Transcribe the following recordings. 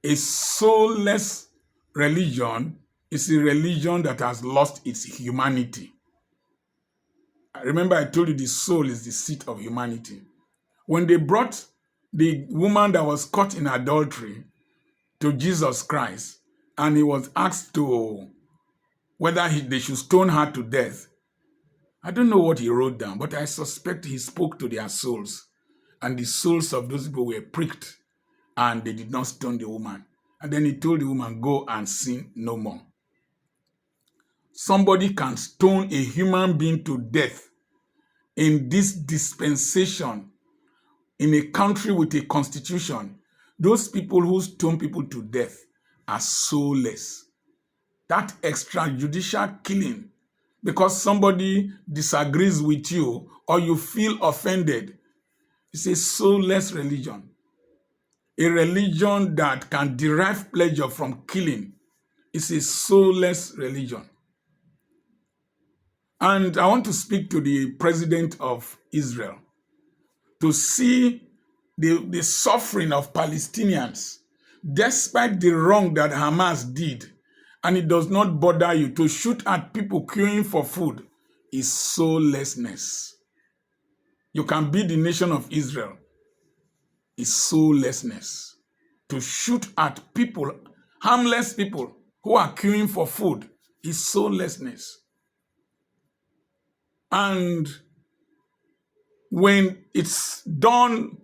A soulless religion is a religion that has lost its humanity. Remember, I told you the soul is the seat of humanity. When they brought the woman that was caught in adultery to Jesus Christ, and he was asked to whether they should stone her to death, I don't know what he wrote down, but I suspect he spoke to their souls, and the souls of those people were pricked, and they did not stone the woman. And then he told the woman, go and sin no more. Somebody can stone a human being to death in this dispensation, in a country with a constitution. Those people who stone people to death are soulless. That extrajudicial killing, because somebody disagrees with you or you feel offended, is a soulless religion. A religion that can derive pleasure from killing is a soulless religion. And I want to speak to the president of Israel to see the suffering of Palestinians, despite the wrong that Hamas did, and it does not bother you to shoot at people queuing for food, is soullessness. You can be the nation of Israel, is soullessness. To shoot at people, harmless people who are queuing for food, is soullessness. And when it's done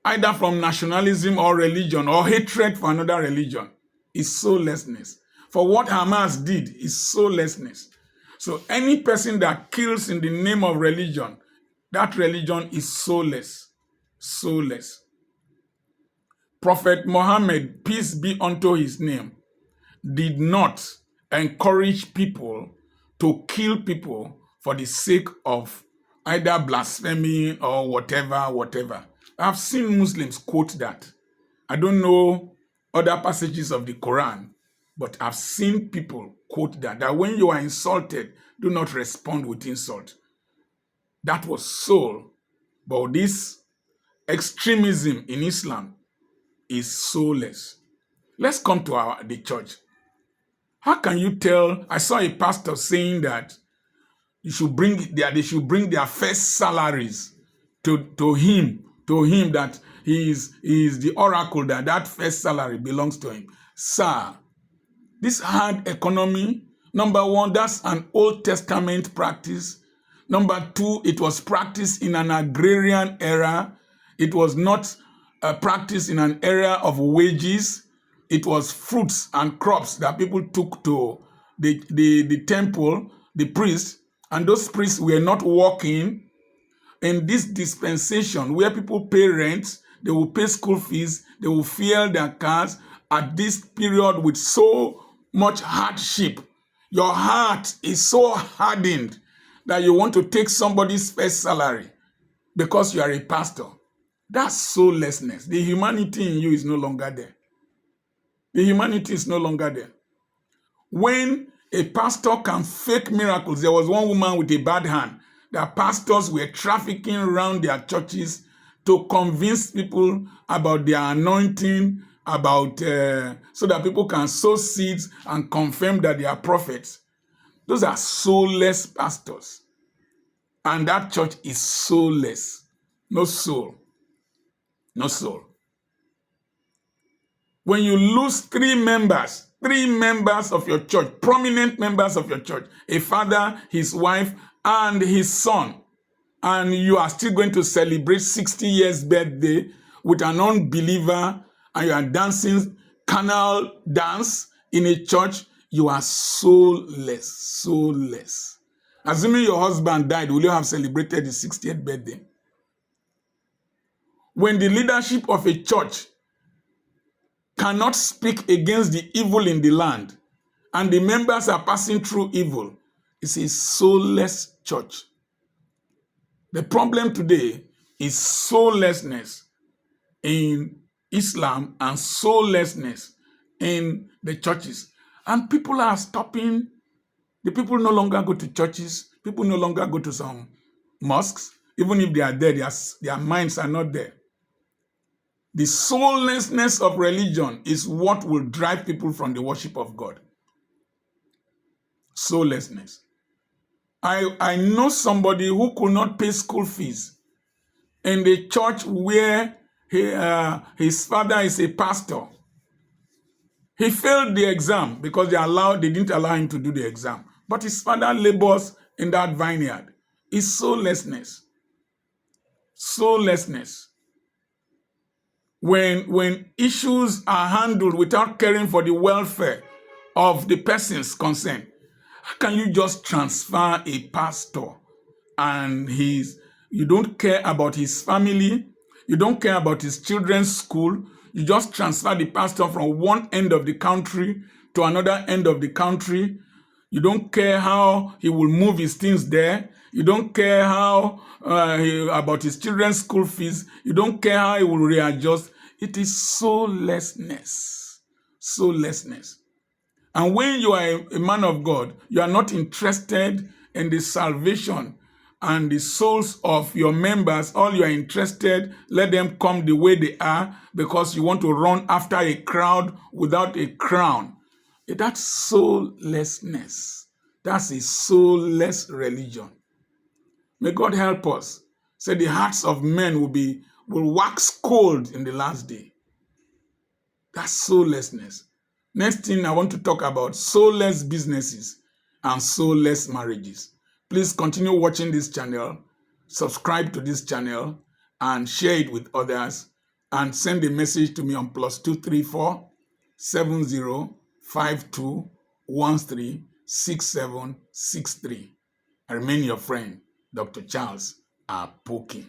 either from nationalism or religion or hatred for another religion, is soullessness. For what Hamas did is soullessness. So any person that kills in the name of religion, that religion is soulless. Soulless. Prophet Muhammad, peace be unto his name, did not encourage people to kill people for the sake of either blasphemy or whatever. I've seen Muslims quote that. I don't know other passages of the Quran, but I've seen people quote that when you are insulted, do not respond with insult. That was soul. But this extremism in Islam is soulless. Let's come to the church. How can you tell? I saw a pastor saying that they should bring their first salaries to him, that he is the oracle, that first salary belongs to him. Sir, this hard economy, number one, that's an Old Testament practice. Number two, it was practiced in an agrarian era. It was not a practice in an era of wages. It was fruits and crops that people took to the temple, the priests, and those priests were not working. In this dispensation where people pay rent, they will pay school fees, they will fuel their cars at this period with so much hardship. Your heart is so hardened that you want to take somebody's first salary because you are a pastor. That's soullessness. The humanity in you is no longer there. The humanity is no longer there. When a pastor can fake miracles, there was one woman with a bad hand that pastors were trafficking around their churches to convince people about their anointing, so that people can sow seeds and confirm that they are prophets. Those are soulless pastors. And that church is soulless. No soul. No soul. When you lose three members of your church, prominent members of your church, a father, his wife, and his son, and you are still going to celebrate 60 years birthday with an unbeliever, and you are dancing carnal dance in a church, you are soulless, soulless. Assuming your husband died, will you have celebrated his 60th birthday? When the leadership of a church cannot speak against the evil in the land, and the members are passing through evil, it's a soulless church. The problem today is soullessness in Islam and soullessness in the churches. And people are stopping. The people no longer go to churches. People no longer go to some mosques. Even if they are there, their minds are not there. The soullessness of religion is what will drive people from the worship of God. Soullessness. I know somebody who could not pay school fees in the church where his father is a pastor. He failed the exam because they didn't allow him to do the exam. But his father labors in that vineyard. It's soullessness. Soullessness. When issues are handled without caring for the welfare of the persons concerned, how can you just transfer a pastor and you don't care about his family, you don't care about his children's school, you just transfer the pastor from one end of the country to another end of the country. You don't care how he will move his things there. You don't care how about his children's school fees. You don't care how he will readjust. It is soullessness. Soullessness. And when you are a man of God, you are not interested in the salvation and the souls of your members. All you are interested, let them come the way they are because you want to run after a crowd without a crown. That's soullessness. That's a soulless religion. May God help us. Say the hearts of men will wax cold in the last day. That's soullessness. Next thing I want to talk about soulless businesses and soulless marriages. Please continue watching this channel, subscribe to this channel, and share it with others, and send a message to me on +234 7052 136763. I remain your friend, Dr. Charles Apoki.